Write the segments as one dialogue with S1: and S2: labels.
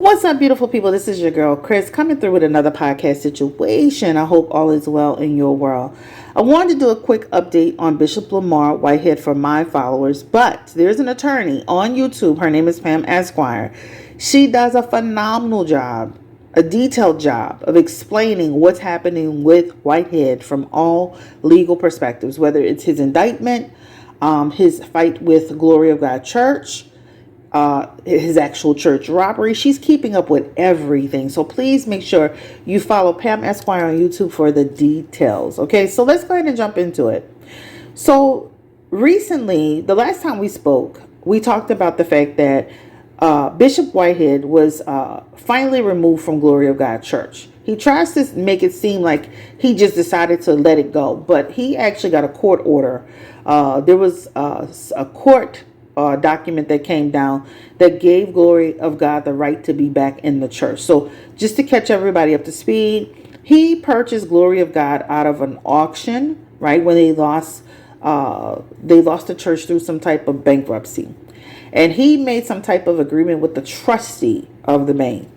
S1: What's up, beautiful people? This is your girl, Chris, coming through with another podcast situation. I hope all is well in your world. I wanted to do a quick update on Bishop Lamar Whitehead for my followers, but there's an attorney on YouTube. Her name is Pam Esquire. She does a phenomenal job, a detailed job of explaining what's happening with Whitehead from all legal perspectives, whether it's his indictment, his fight with Glory of God Church, his actual church robbery. She's keeping up with everything. So please make sure you follow Pam Esquire on YouTube for the details. Okay, so let's go ahead and jump into it. So recently, the last time we spoke, we talked about the fact that Bishop Whitehead was finally removed from Glory of God Church. He tries to make it seem like he just decided to let it go, but he actually got a court order. There was a court document that came down that gave Glory of God the right to be back in the church. So just to catch everybody up to speed, he purchased Glory of God out of an auction, right, when they lost the church through some type of bankruptcy. And he made some type of agreement with the trustee of the bank.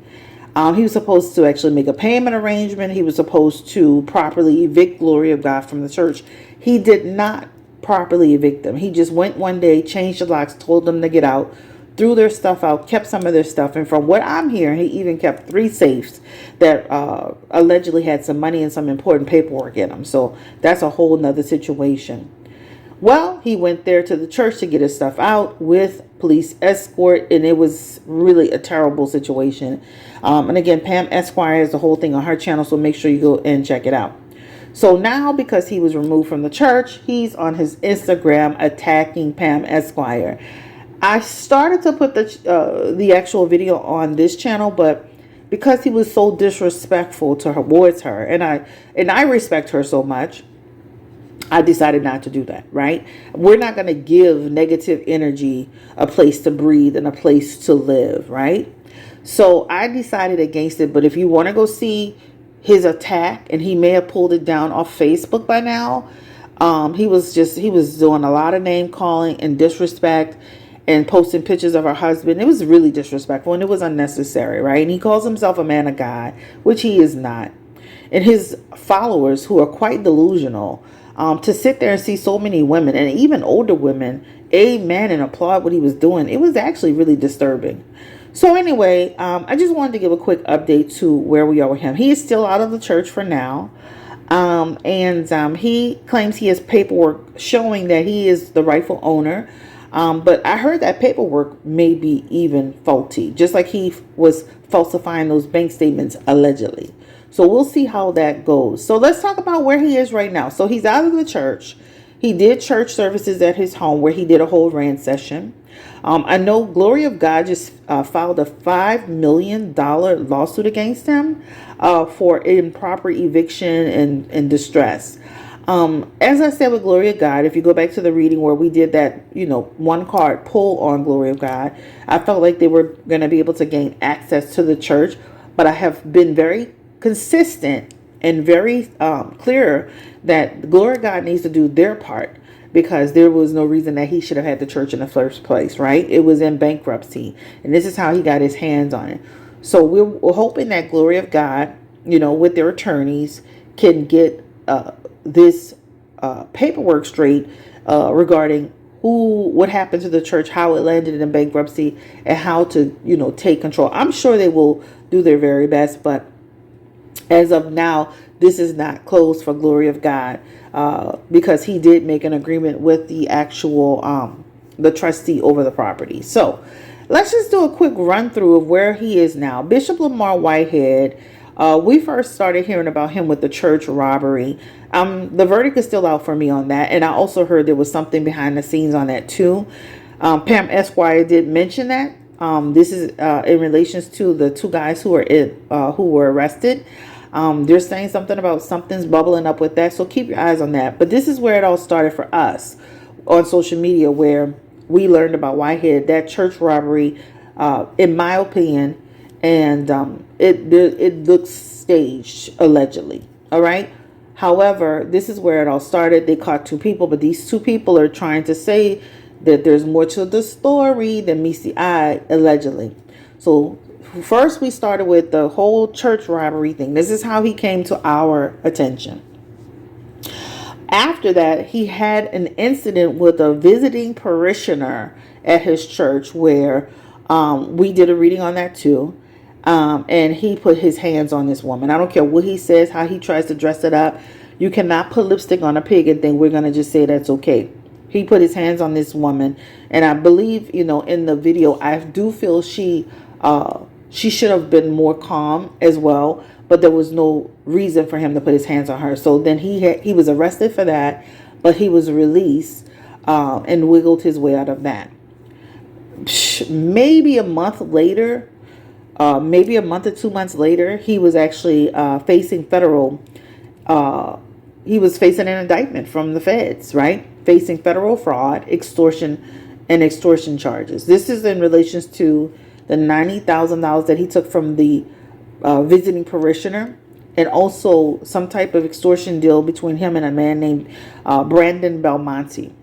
S1: He was supposed to actually make a payment arrangement. He was supposed to properly evict Glory of God from the church. He did not properly evict them. He just went one day, changed the locks, told them to get out, threw their stuff out, kept some of their stuff. And from what I'm hearing, he even kept 3 safes that allegedly had some money and some important paperwork in them. So that's a whole nother situation. Well, he went there to the church to get his stuff out with police escort, and it was really a terrible situation. And again, Pam Esquire has the whole thing on her channel, so make sure you go and check it out. So now, because he was removed from the church, he's on his Instagram attacking Pam Esquire. I started to put the actual video on this channel, but because he was so disrespectful towards her, and I respect her so much, I decided not to do that, right? We're not going to give negative energy a place to breathe and a place to live, right? So I decided against it. But if you want to go see his attack, and he may have pulled it down off Facebook by now, he was doing a lot of name calling and disrespect and posting pictures of her husband. It was really disrespectful and it was unnecessary, right? And he calls himself a man of God, which he is not. And his followers, who are quite delusional, to sit there and see so many women and even older women amen and applaud what he was doing, it was actually really disturbing. So anyway, I just wanted to give a quick update to where we are with him. He is still out of the church for now. And he claims he has paperwork showing that he is the rightful owner. But I heard that paperwork may be even faulty, just like he was falsifying those bank statements allegedly. So we'll see how that goes. So let's talk about where he is right now. So he's out of the church. He did church services at his home where he did a whole rant session. I know Glory of God just filed a $5 million lawsuit against him for improper eviction and distress. As I said with Glory of God, if you go back to the reading where we did that, one card pull on Glory of God, I felt like they were going to be able to gain access to the church. But I have been very consistent and very clear that Glory of God needs to do their part, because there was no reason that he should have had the church in the first place, right? It was in bankruptcy, and this is how he got his hands on it. So we're hoping that Glory of God, with their attorneys, can get this paperwork straight regarding what happened to the church, how it landed in bankruptcy, and how to, take control. I'm sure they will do their very best, but as of now, this is not closed for Glory of God, because he did make an agreement with the actual the trustee over the property. So let's just do a quick run through of where he is now. Bishop Lamar Whitehead, we first started hearing about him with the church robbery. The verdict is still out for me on that, and I also heard there was something behind the scenes on that too. Pam Esquire did mention that. This is in relations to the 2 guys who were arrested. They're saying something about something's bubbling up with that, so keep your eyes on that. But this is where it all started for us on social media, where we learned about Whitehead, that church robbery, in my opinion, and it looks staged, allegedly. All right. However, this is where it all started. They caught 2 people, but these 2 people are trying to say that there's more to the story than meets the eye, allegedly. So first we started with the whole church robbery thing. This is how he came to our attention. After that, he had an incident with a visiting parishioner at his church where we did a reading on that too. And he put his hands on this woman. I don't care what he says, how he tries to dress it up. You cannot put lipstick on a pig and think we're going to just say that's okay. He put his hands on this woman. And I believe, in the video, I do feel she should have been more calm as well. But there was no reason for him to put his hands on her. So then he was arrested for that, but he was released and wiggled his way out of that. Maybe a month later, maybe a month or 2 months later, he was actually facing federal. He was facing an indictment from the feds, right? Facing federal fraud, extortion charges. This is in relation to the $90,000 that he took from the visiting parishioner, and also some type of extortion deal between him and a man named Brandon Belmonte.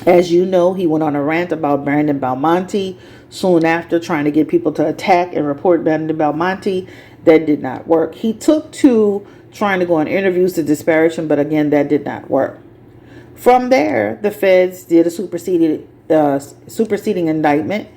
S1: As you know, he went on a rant about Brandon Belmonte soon after, trying to get people to attack and report Brandon Belmonte. That did not work. He took to trying to go on interviews to disparage him, but again, that did not work. From there, the feds did a superseding indictment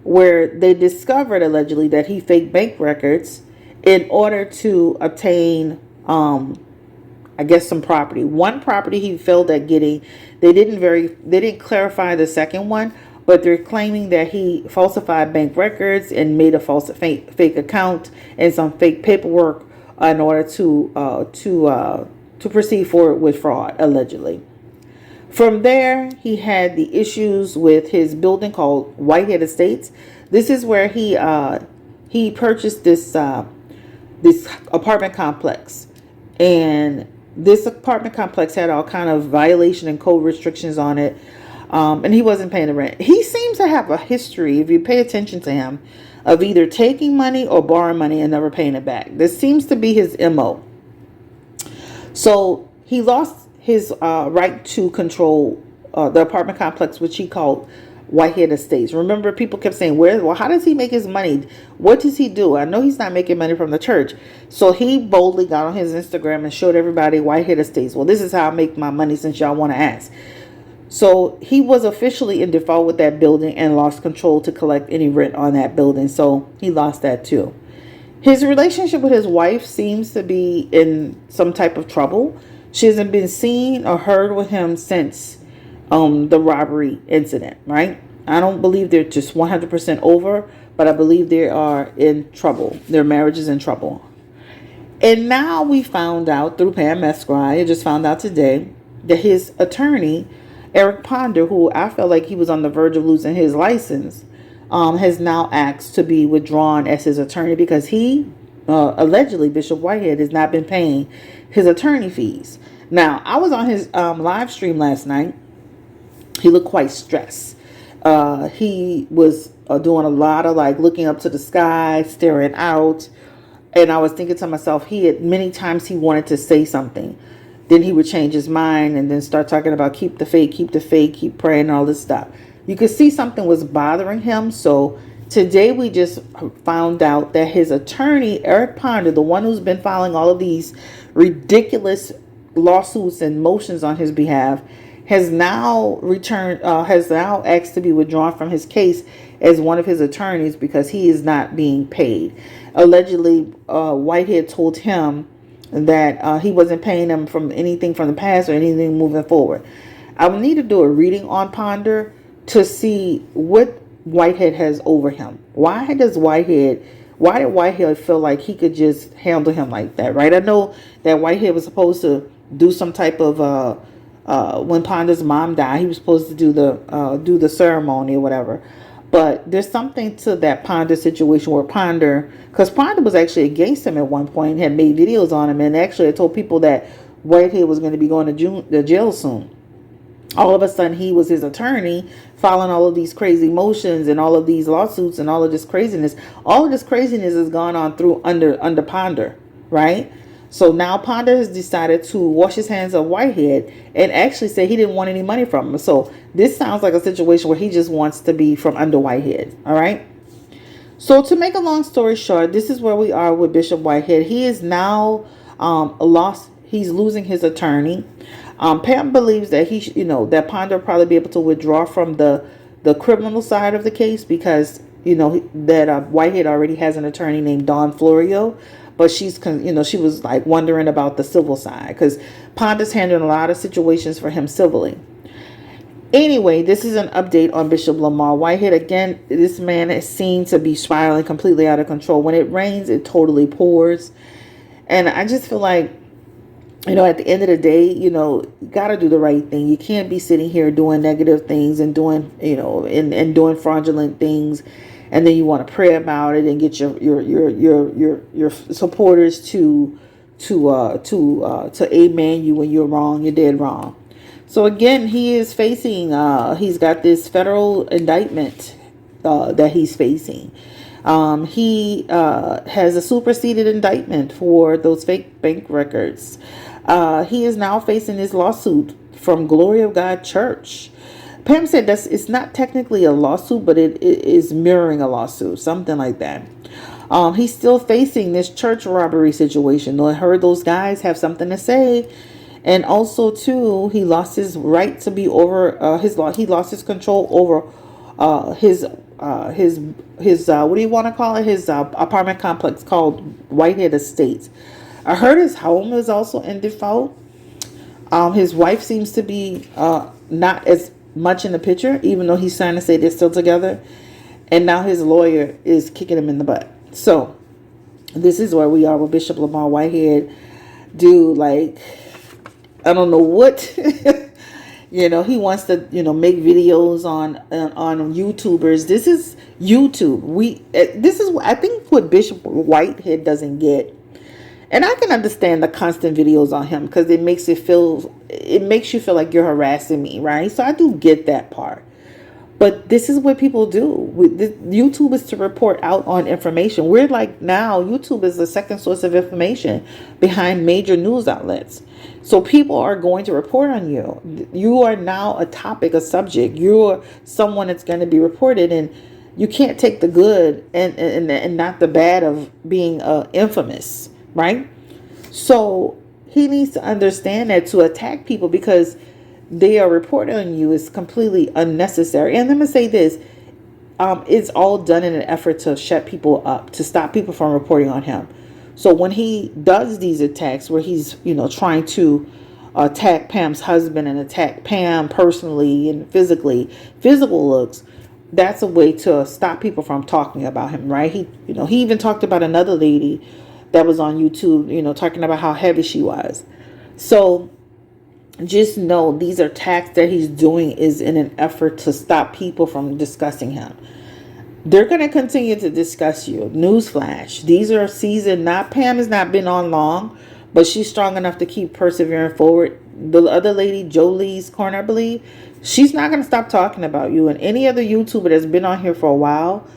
S1: where they discovered allegedly that he faked bank records in order to obtain, I guess, some property. One property he failed at getting. They didn't clarify the second one, but they're claiming that he falsified bank records and made a fake account and some fake paperwork in order to proceed forward with fraud, allegedly. From there, he had the issues with his building called Whitehead Estates. This is where he purchased this apartment complex, and this apartment complex had all kind of violation and code restrictions on it, and he wasn't paying the rent. He seems to have a history, if you pay attention to him, of either taking money or borrowing money and never paying it back. This seems to be his MO. So he lost his right to control the apartment complex, which he called Whitehead Estates. Remember, people kept saying, how does he make his money? What does he do? I know he's not making money from the church. So he boldly got on his Instagram and showed everybody Whitehead Estates. Well, this is how I make my money, since y'all want to ask. So he was officially in default with that building and lost control to collect any rent on that building. So he lost that too. His relationship with his wife seems to be in some type of trouble. She hasn't been seen or heard with him since the robbery incident, right? I don't believe they're just 100% over, but I believe they are in trouble. Their marriage is in trouble. And now we found out through Pam Mescry, I just found out today, that his attorney, Eric Ponder, who I felt like he was on the verge of losing his license, has now asked to be withdrawn as his attorney because he, allegedly, Bishop Whitehead, has not been paying his attorney fees. Now, I was on his live stream last night. He looked quite stressed. He was doing a lot of looking up to the sky, staring out. And I was thinking to myself, many times he wanted to say something. Then he would change his mind and then start talking about keep the faith, keep praying, and all this stuff. You could see something was bothering him. So today we just found out that his attorney, Eric Ponder, the one who's been filing all of these ridiculous lawsuits and motions on his behalf, has now asked to be withdrawn from his case as one of his attorneys because he is not being paid. Allegedly, Whitehead told him that he wasn't paying him from anything from the past or anything moving forward. I will need to do a reading on Ponder to see what Whitehead has over him. Why did Whitehead feel like he could just handle him like that, right? I know that Whitehead was supposed to do some type of when Ponder's mom died, he was supposed to do the ceremony or whatever. But there's something to that Ponder situation where because Ponder was actually against him at one point, had made videos on him, and actually had told people that Whitehead was going to be going to jail soon. All of a sudden, he was his attorney, filing all of these crazy motions and all of these lawsuits and all of this craziness. All of this craziness has gone on through under Ponder, right? So now Ponder has decided to wash his hands of Whitehead and actually say he didn't want any money from him. So this sounds like a situation where he just wants to be from under Whitehead, all right? So to make a long story short, this is where we are with Bishop Whitehead. He is now lost. He's losing his attorney. Pam believes that that Ponder will probably be able to withdraw from the criminal side of the case because that Whitehead already has an attorney named Dawn Florio, but she was like wondering about the civil side because Ponder's handling a lot of situations for him civilly. Anyway, this is an update on Bishop Lamar Whitehead. Again, this man is seen to be spiraling completely out of control. When it rains, it totally pours. And I just feel like, at the end of the day, you got to do the right thing. You can't be sitting here doing negative things and doing, and doing fraudulent things. And then you want to pray about it and get your supporters to amen you when you're wrong, you're dead wrong. So again, he is facing, he's got this federal indictment that he's facing. He has a superseded indictment for those fake bank records. He is now facing this lawsuit from Glory of God Church. Pam said it's not technically a lawsuit, but it is mirroring a lawsuit, something like that. He's still facing this church robbery situation. I heard those guys have something to say. And also, too, he lost his right to be over he lost his control over his what do you want to call it? His apartment complex called Whitehead Estates. I heard his home is also in default. His wife seems to be not as much in the picture, even though he's trying to say they're still together. And now his lawyer is kicking him in the butt. So this is where we are with Bishop Lamar Whitehead. I don't know what, he wants to, make videos on YouTubers. This is YouTube. I think what Bishop Whitehead doesn't get, and I can understand the constant videos on him because it makes you feel like you're harassing me, right? So I do get that part. But this is what people do. YouTube is to report out on information. We're like now, YouTube is the second source of information behind major news outlets. So people are going to report on you. You are now a topic, a subject. You're someone that's going to be reported, and you can't take the good and not the bad of being infamous, right? So he needs to understand that to attack people because they are reporting on you is completely unnecessary. And let me say this, it's all done in an effort to shut people up, to stop people from reporting on him. So when he does these attacks where he's, trying to attack Pam's husband and attack Pam personally and physical looks, that's a way to stop people from talking about him, right? He even talked about another lady that was on YouTube, talking about how heavy she was. So just know these attacks that he's doing is in an effort to stop people from discussing him. They're going to continue to discuss you. Newsflash. These are seasoned. Pam has not been on long, but she's strong enough to keep persevering forward. The other lady, Jolie's Corner, I believe, she's not going to stop talking about you. And any other YouTuber that's been on here for a while,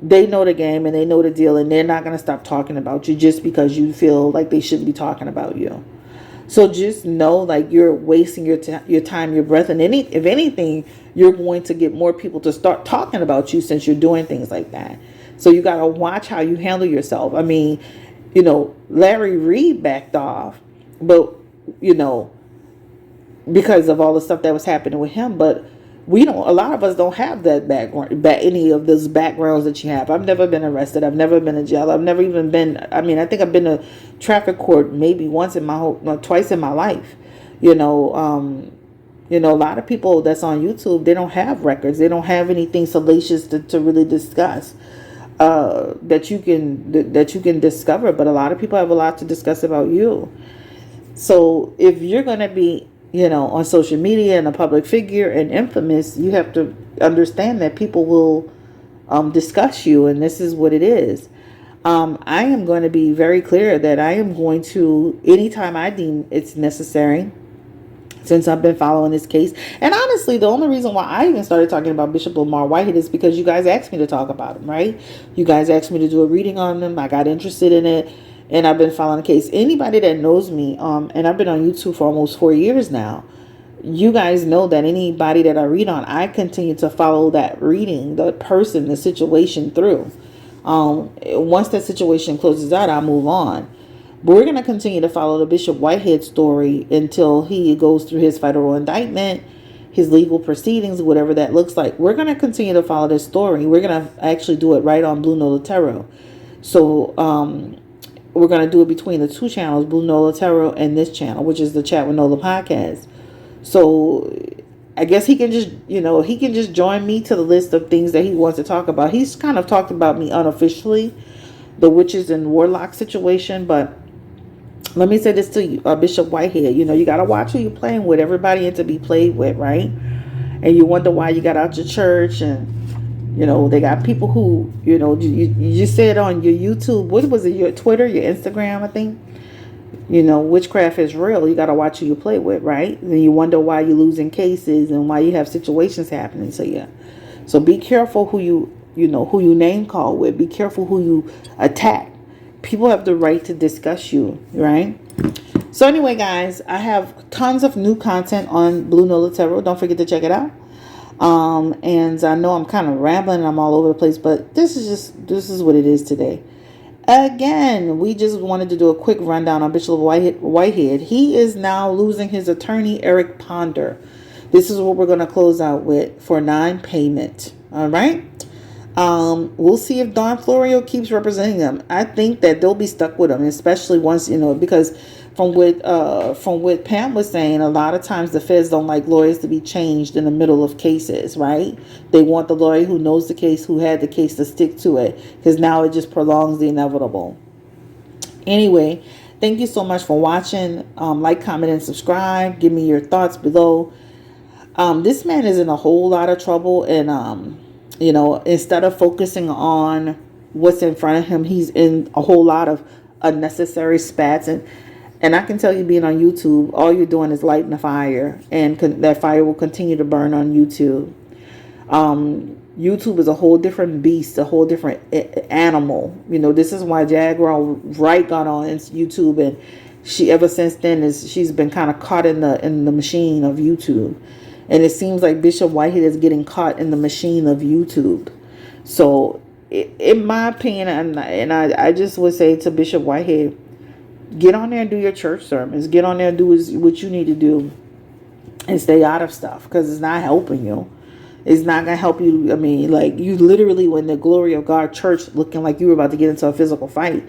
S1: they know the game and they know the deal, and they're not going to stop talking about you just because you feel like they shouldn't be talking about you. So just know, you're wasting your time, your breath, and if anything, you're going to get more people to start talking about you since you're doing things like that. So you got to watch how you handle yourself. I mean, Larry Reed backed off, but because of all the stuff that was happening with him, but a lot of us don't have that background, any of those backgrounds that you have. I've never been arrested. I've never been in jail. I've never even been, I think I've been to traffic court maybe twice in my life. A lot of people that's on YouTube, they don't have records. They don't have anything salacious to really discuss, that you can discover. But a lot of people have a lot to discuss about you. So if you're going to be, on social media and a public figure and infamous, you have to understand that people will discuss you, and this is what it is. I am going to be very clear that I am going to, anytime I deem it's necessary, since I've been following this case. And honestly, the only reason why I even started talking about Bishop Lamar Whitehead is because you guys asked me to talk about him, right? You guys asked me to do a reading on him. I got interested in it. And I've been following the case. Anybody that knows me, and I've been on YouTube for almost 4 years now, you guys know that anybody that I read on, I continue to follow that reading, the person, the situation through. Once that situation closes out, I'll move on. But we're going to continue to follow the Bishop Whitehead story until he goes through his federal indictment, his legal proceedings, whatever that looks like. We're going to continue to follow this story. We're going to actually do it right on Blue Nola Tarot. So we're going to do it between the two channels, Blue Nola Tarot and this channel, which is the Chat with Nola podcast. So I guess he can just, he can just join me to the list of things that he wants to talk about. He's kind of talked about me unofficially, the witches and warlock situation, but let me say this to you, Bishop Whitehead. You got to watch who you're playing with. Everybody ain't to be played with, right? And you wonder why you got out your church, and they got people who, you just said on your YouTube, what was it, your Twitter, your Instagram, I think. Witchcraft is real. You got to watch who you play with, right? And you wonder why you're losing cases and why you have situations happening to you. So be careful who who you name call with. Be careful who you attack. People have the right to discuss you, right? So anyway, guys, I have tons of new content on Blue Nola Tarot. Don't forget to check it out. And I know I'm kind of rambling and I'm all over the place, but this is what it is today. Again, we just wanted to do a quick rundown on Bishop Whitehead. He is now losing his attorney, Eric Ponder. This is what we're going to close out with for non-payment. All right. We'll see if Don Florio keeps representing them. I think that they'll be stuck with him, especially once, because from what Pam was saying, a lot of times the feds don't like lawyers to be changed in the middle of cases, right? They want the lawyer who knows the case, who had the case, to stick to it, because now it just prolongs the inevitable. Anyway, thank you so much for watching. Like, comment, and subscribe. Give me your thoughts below. This man is in a whole lot of trouble, and instead of focusing on what's in front of him, he's in a whole lot of unnecessary spats. And I can tell you, being on YouTube, all you're doing is lighting a fire, and that fire will continue to burn on YouTube. YouTube is a whole different beast, a whole different animal. This is why Jaguar Wright got on YouTube, and ever since then she's been kind of caught in the machine of YouTube. And it seems like Bishop Whitehead is getting caught in the machine of YouTube. So, in my opinion, and I just would say to Bishop Whitehead, get on there and do your church sermons. Get on there and do what you need to do, and stay out of stuff, because it's not helping you. It's not going to help you. I mean, like, you literally, when the Glory of God church looking like you were about to get into a physical fight,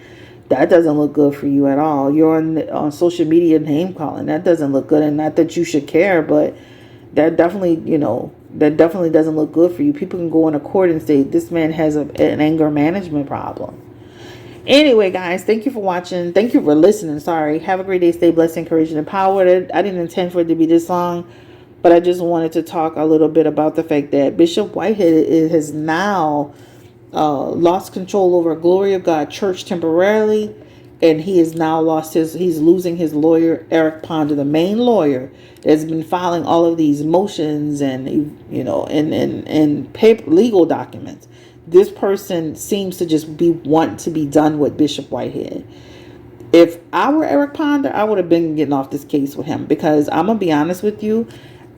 S1: that doesn't look good for you at all. You're on social media name calling. That doesn't look good. And not that you should care, but that definitely, doesn't look good for you. People can go into court and say this man has an anger management problem. Anyway, guys, thank you for watching. Thank you for listening. Sorry. Have a great day. Stay blessed, encouraged, and empowered. I didn't intend for it to be this long, but I just wanted to talk a little bit about the fact that Bishop Whitehead has now lost control over Glory of God Church temporarily. And he has now he's losing his lawyer, Eric Ponder, the main lawyer that's been filing all of these motions and, and paper, legal documents. This person seems to just want to be done with Bishop Whitehead. If I were Eric Ponder, I would have been getting off this case with him, because I'm going to be honest with you.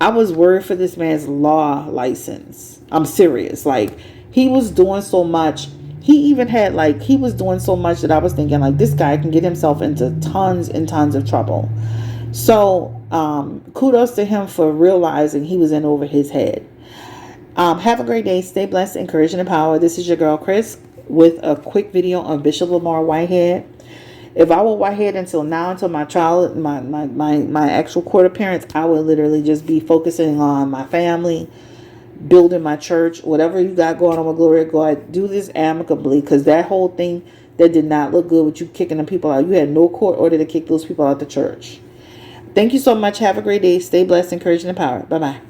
S1: I was worried for this man's law license. I'm serious. Like, he was doing so much. He even had, he was doing so much that I was thinking, this guy can get himself into tons and tons of trouble. So, kudos to him for realizing he was in over his head. Have a great day. Stay blessed, encouraged, and empowered. This is your girl, Chris, with a quick video on Bishop Lamar Whitehead. If I were Whitehead until my trial, my actual court appearance, I would literally just be focusing on my family, building my church, whatever you got going on with Glory of God. Do this amicably, because that whole thing, that did not look good with you kicking the people out. You had no court order to kick those people out the church. Thank you so much. Have a great day. Stay blessed, encouraged, and empowered. Bye-bye.